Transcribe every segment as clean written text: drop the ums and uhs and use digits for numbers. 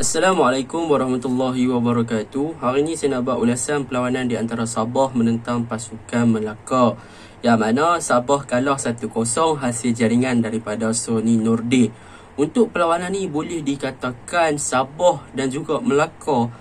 Assalamualaikum warahmatullahi wabarakatuh. Hari ini saya nak buat ulasan perlawanan di antara Sabah menentang pasukan Melaka, yang mana Sabah kalah 1-0 hasil jaringan daripada Sony Nordin. Untuk perlawanan ni boleh dikatakan Sabah dan juga Melaka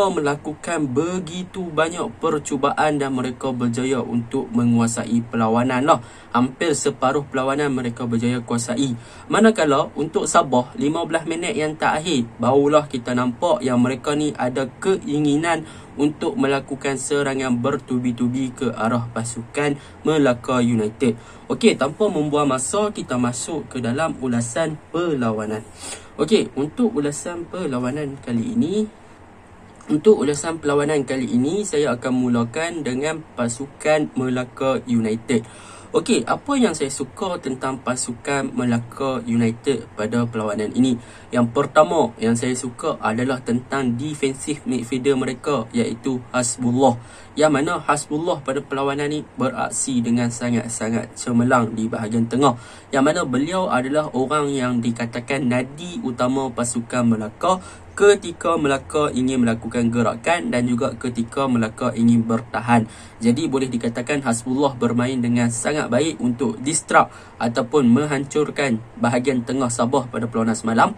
melakukan begitu banyak percubaan dan mereka berjaya untuk menguasai perlawanan lah. Hampir separuh perlawanan mereka berjaya kuasai. Manakala untuk Sabah 15 minit yang terakhir barulah kita nampak yang mereka ni ada keinginan untuk melakukan serangan bertubi-tubi ke arah pasukan Melaka United. Okey, tanpa membuang masa kita masuk ke dalam ulasan perlawanan. Okey, untuk ulasan perlawanan kali ini saya akan mulakan dengan pasukan Melaka United. Okey, apa yang saya suka tentang pasukan Melaka United pada perlawanan ini? Yang pertama yang saya suka adalah tentang defensive midfielder mereka, iaitu Hasbullah. Yang mana Hasbullah pada perlawanan ini beraksi dengan sangat-sangat cemerlang di bahagian tengah. Yang mana beliau adalah orang yang dikatakan nadi utama pasukan Melaka ketika Melaka ingin melakukan gerakan dan juga ketika Melaka ingin bertahan. Jadi boleh dikatakan Hasbullah bermain dengan sangat baik untuk distract ataupun menghancurkan bahagian tengah Sabah pada perlawanan semalam.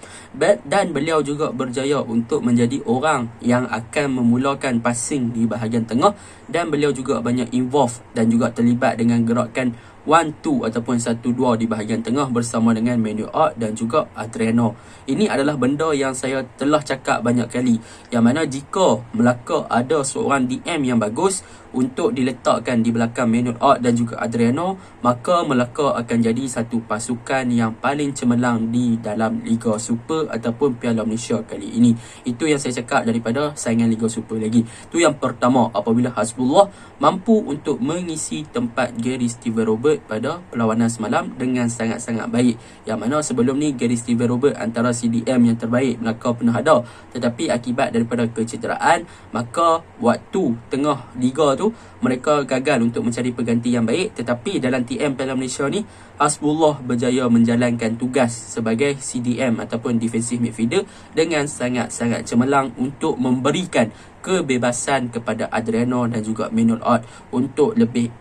Dan beliau juga berjaya untuk menjadi orang yang akan memulakan passing di bahagian tengah, dan beliau juga banyak involve dan juga terlibat dengan gerakan 1-2 ataupun 1-2 di bahagian tengah bersama dengan Manuel Art dan juga Adriano. Ini adalah benda yang saya telah cakap banyak kali, yang mana jika Melaka ada seorang DM yang bagus untuk diletakkan di belakang Manuel Art dan juga Adriano, maka Melaka akan jadi satu pasukan yang paling cemerlang di dalam Liga Super ataupun Piala Malaysia kali ini. Itu yang saya cakap daripada saingan Liga Super lagi. Itu yang pertama, apabila Hasbullah mampu untuk mengisi tempat Gary Steven Robert pada perlawanan semalam dengan sangat-sangat baik. Yang mana sebelum ni Gary Steven Robert antara CDM yang terbaik Melaka pernah ada, tetapi akibat daripada kecederaan, maka waktu tengah liga tu mereka gagal untuk mencari pengganti yang baik. Tetapi dalam TM Piala Malaysia ni Hasbullah berjaya menjalankan tugas sebagai CDM ataupun defensive midfielder dengan sangat-sangat cemerlang untuk memberikan kebebasan kepada Adriano dan juga Manuel Art untuk lebih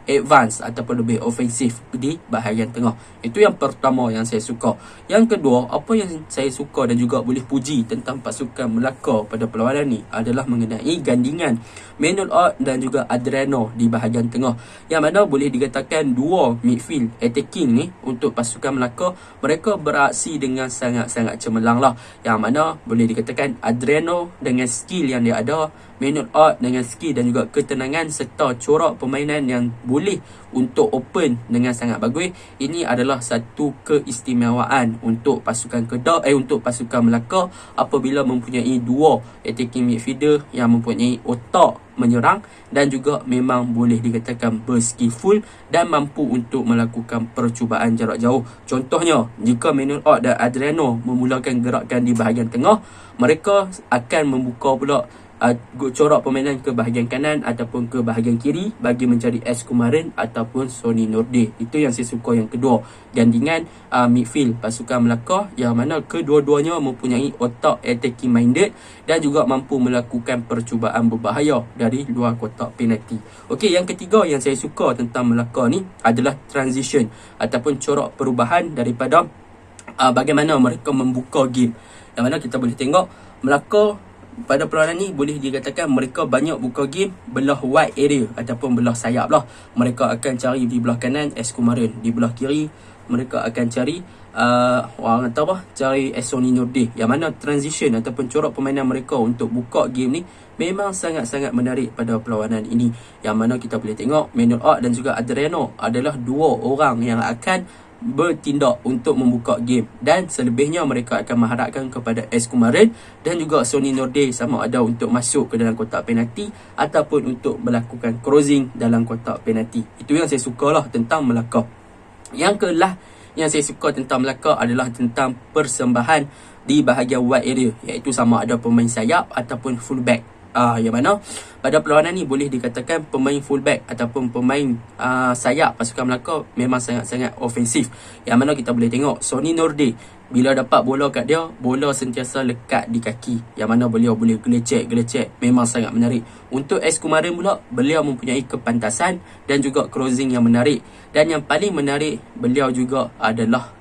advance ataupun lebih ofensif di bahagian tengah. Itu yang pertama yang saya suka. Yang kedua, apa yang saya suka dan juga boleh puji tentang pasukan Melaka pada perlawanan ni adalah mengenai gandingan Manuel Art dan juga Adriano di bahagian tengah, yang mana boleh dikatakan dua midfield attacking ni untuk pasukan Melaka, mereka beraksi dengan sangat-sangat cemerlang lah. Yang mana boleh dikatakan Adriano dengan skill yang dia ada, Manuel Art dengan skill dan juga ketenangan serta corak permainan yang boleh untuk open dengan sangat bagus. Ini adalah satu keistimewaan untuk pasukan Kedah untuk pasukan Melaka apabila mempunyai dua attacking midfielder yang mempunyai otak menyerang dan juga memang boleh dikatakan berskillful dan mampu untuk melakukan percubaan jarak jauh. Contohnya, jika Manuel Art dan Adriano memulakan gerakan di bahagian tengah, mereka akan membuka pula corak permainan ke bahagian kanan ataupun ke bahagian kiri bagi mencari S. Kumaran ataupun Sony Nordin. Itu yang saya suka. Yang kedua, gandingan midfield pasukan Melaka, yang mana kedua-duanya mempunyai otak attacking minded dan juga mampu melakukan percubaan berbahaya dari luar kotak penalti. Okey, yang ketiga yang saya suka tentang Melaka ni adalah transition ataupun corak perubahan daripada bagaimana mereka membuka game. Yang mana kita boleh tengok Melaka pada perlawanan ni boleh dikatakan mereka banyak buka game belah wide area ataupun belah sayap lah. Mereka akan cari di belah kanan S. Kumaran, di belah kiri mereka akan cari orang kata cari Sony Nordin. Yang mana transition ataupun corak permainan mereka untuk buka game ni memang sangat-sangat menarik pada perlawanan ini. Yang mana kita boleh tengok Manuel Art dan juga Adriano adalah dua orang yang akan bertindak untuk membuka game, dan selebihnya mereka akan mengharapkan kepada S. Kumaran dan juga Sony Nordin sama ada untuk masuk ke dalam kotak penalti ataupun untuk melakukan crossing dalam kotak penalti. Itu yang saya sukalah tentang Melaka. Yang kelah yang saya suka tentang Melaka adalah tentang persembahan di bahagian wide area, iaitu sama ada pemain sayap ataupun fullback. Yang mana pada perlawanan ni boleh dikatakan pemain fullback ataupun pemain sayap pasukan Melaka memang sangat-sangat ofensif. Yang mana kita boleh tengok Sony Nordin Bila dapat bola kat dia, bola sentiasa lekat di kaki, yang mana beliau boleh gelecek. Memang sangat menarik. Untuk S. Kumaran pula, beliau mempunyai kepantasan dan juga closing yang menarik. Dan yang paling menarik, beliau juga adalah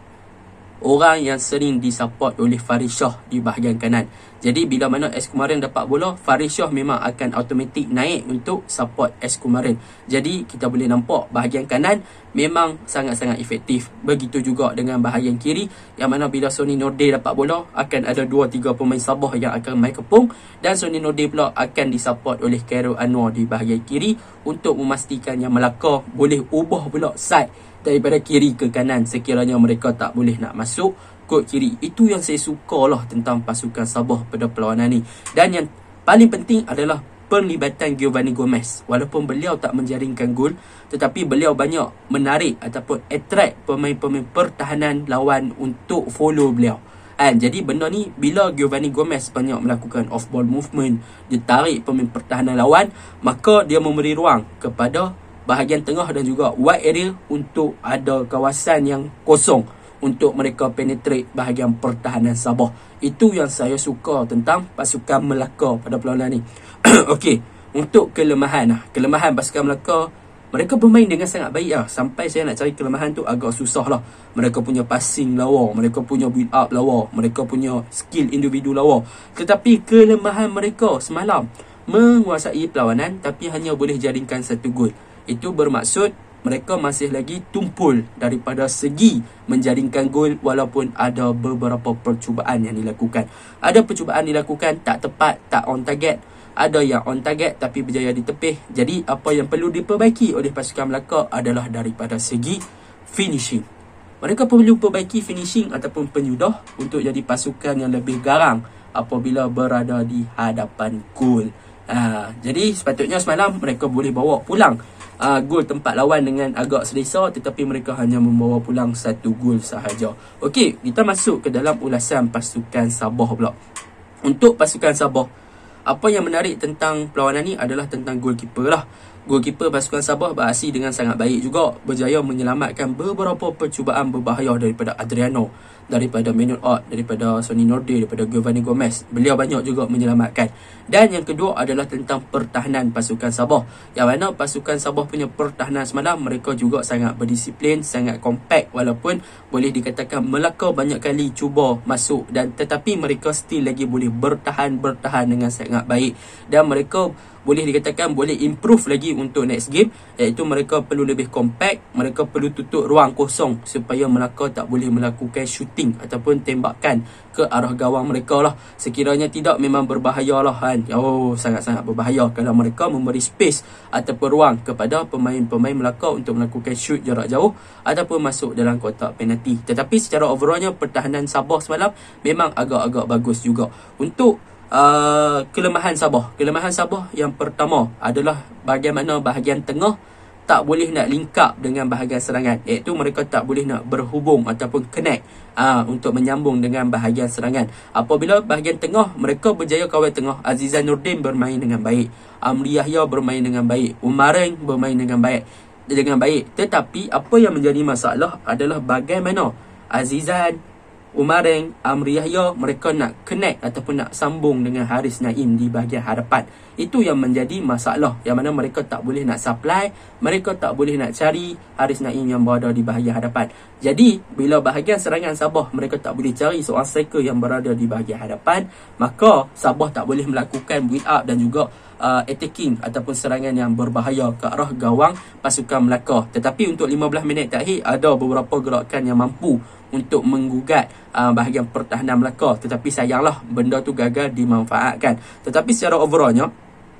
orang yang sering disupport oleh Faris Shah di bahagian kanan. Jadi bila mana S. Kumaran dapat bola, Faris Shah memang akan automatik naik untuk support S. Kumaran. Jadi kita boleh nampak bahagian kanan memang sangat-sangat efektif. Begitu juga dengan bahagian kiri, yang mana bila Sony Nordin dapat bola, akan ada 2-3 pemain Sabah yang akan main kepung, dan Sony Nordin pula akan disupport oleh Khairul Anwar di bahagian kiri untuk memastikan yang Melaka boleh ubah pula side daripada kiri ke kanan sekiranya mereka tak boleh nak masuk kot kiri. Itu yang saya suka lah tentang pasukan Sabah pada perlawanan ni. Dan yang paling penting adalah penlibatan Giovanni Gomez. Walaupun beliau tak menjaringkan gol, tetapi beliau banyak menarik ataupun attract pemain-pemain pertahanan lawan untuk follow beliau. Jadi benda ni, bila Giovanni Gomez banyak melakukan off-ball movement, dia tarik pemain pertahanan lawan, maka dia memberi ruang kepada bahagian tengah dan juga wide area untuk ada kawasan yang kosong untuk mereka penetrate bahagian pertahanan Sabah. Itu yang saya suka tentang pasukan Melaka pada perlawanan ni. Okey, untuk kelemahan pasukan Melaka, mereka bermain dengan sangat baik lah. Sampai saya nak cari kelemahan tu agak susah lah. Mereka punya passing lawa, mereka punya build up lawa, mereka punya skill individu lawa. Tetapi kelemahan mereka semalam menguasai perlawanan tapi hanya boleh jaringkan 1 gol. Itu bermaksud mereka masih lagi tumpul daripada segi menjaringkan gol, walaupun ada beberapa percubaan yang dilakukan. Ada percubaan dilakukan tak tepat, tak on target. Ada yang on target tapi berjaya ditepih. Jadi apa yang perlu diperbaiki oleh pasukan Melaka adalah daripada segi finishing. Mereka perlu perbaiki finishing ataupun penyudah untuk jadi pasukan yang lebih garang apabila berada di hadapan gol. Jadi sepatutnya semalam mereka boleh bawa pulang gol tempat lawan dengan agak selesa, tetapi mereka hanya membawa pulang 1 gol sahaja. Okey, kita masuk ke dalam ulasan pasukan Sabah pula. Untuk pasukan Sabah, apa yang menarik tentang perlawanan ni adalah tentang goalkeeper lah. Goalkeeper pasukan Sabah beraksi dengan sangat baik juga, berjaya menyelamatkan beberapa percubaan berbahaya daripada Adriano, daripada Manuel Ott, daripada Sony Nordin, daripada Giovanni Gomez. Beliau banyak juga menyelamatkan. Dan yang kedua adalah tentang pertahanan pasukan Sabah, yang mana pasukan Sabah punya pertahanan semalam, mereka juga sangat berdisiplin, sangat kompak. Walaupun boleh dikatakan Melaka banyak kali cuba masuk, dan tetapi mereka still lagi boleh bertahan dengan sangat baik. Dan mereka boleh dikatakan boleh improve lagi untuk next game, iaitu mereka perlu lebih compact, mereka perlu tutup ruang kosong supaya Melaka tak boleh melakukan shooting ataupun tembakan ke arah gawang mereka lah. Sekiranya tidak, memang berbahaya lah kan. Sangat-sangat berbahaya kalau mereka memberi space ataupun ruang kepada pemain-pemain Melaka untuk melakukan shoot jarak jauh ataupun masuk dalam kotak penalti. Tetapi secara overallnya pertahanan Sabah semalam memang agak-agak bagus juga. Untuk kelemahan Sabah yang pertama adalah bagaimana bahagian tengah tak boleh nak link up dengan bahagian serangan, iaitu mereka tak boleh nak berhubung ataupun connect untuk menyambung dengan bahagian serangan. Apabila bahagian tengah mereka berjaya kawal tengah, Azizan Nordin bermain dengan baik, Amri Yahya bermain dengan baik, Umareng bermain dengan baik. Tetapi apa yang menjadi masalah adalah bagaimana Azizan, Umareng, Amri Yahya mereka nak connect ataupun nak sambung dengan Haris Naim di bahagian hadapan. Itu yang menjadi masalah, yang mana mereka tak boleh nak supply, mereka tak boleh nak cari Haris Naim yang berada di bahagian hadapan. Jadi bila bahagian serangan Sabah mereka tak boleh cari seorang striker yang berada di bahagian hadapan, maka Sabah tak boleh melakukan build up dan juga attacking ataupun serangan yang berbahaya ke arah gawang pasukan Melaka. Tetapi untuk 15 minit terakhir ada beberapa gerakan yang mampu untuk menggugat bahagian pertahanan Melaka, tetapi sayanglah benda tu gagal dimanfaatkan. Tetapi secara overallnya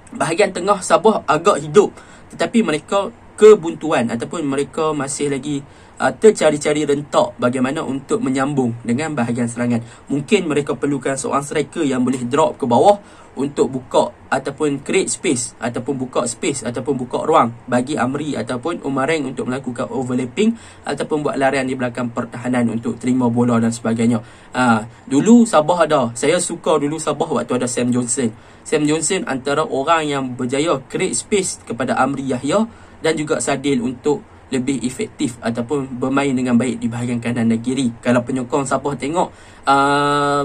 bahagian tengah Sabah agak hidup, tetapi mereka kebuntuan ataupun mereka masih lagi tercari-cari rentak bagaimana untuk menyambung dengan bahagian serangan. Mungkin mereka perlukan seorang striker yang boleh drop ke bawah untuk buka ataupun create space ataupun buka space ataupun buka ruang bagi Amri ataupun Umareng untuk melakukan overlapping ataupun buat larian di belakang pertahanan untuk terima bola dan sebagainya. Dulu Sabah ada, saya suka dulu Sabah waktu ada Sam Johnson. Sam Johnson antara orang yang berjaya create space kepada Amri Yahya dan juga Sadil untuk lebih efektif ataupun bermain dengan baik di bahagian kanan dan kiri. Kalau penyokong Sabah tengok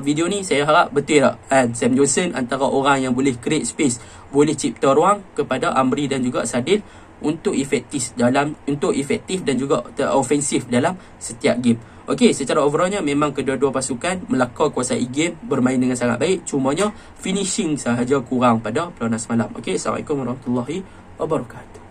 video ni, saya harap betul tak Sam Johnson antara orang yang boleh create space, boleh cipta ruang kepada Amri dan juga Sadil untuk efektif dan juga ofensif dalam setiap game. Okey, secara overallnya memang kedua-dua pasukan melakar kuasai game, bermain dengan sangat baik, cumanya finishing sahaja kurang pada perlawanan semalam. Okey, Assalamualaikum warahmatullahi wabarakatuh.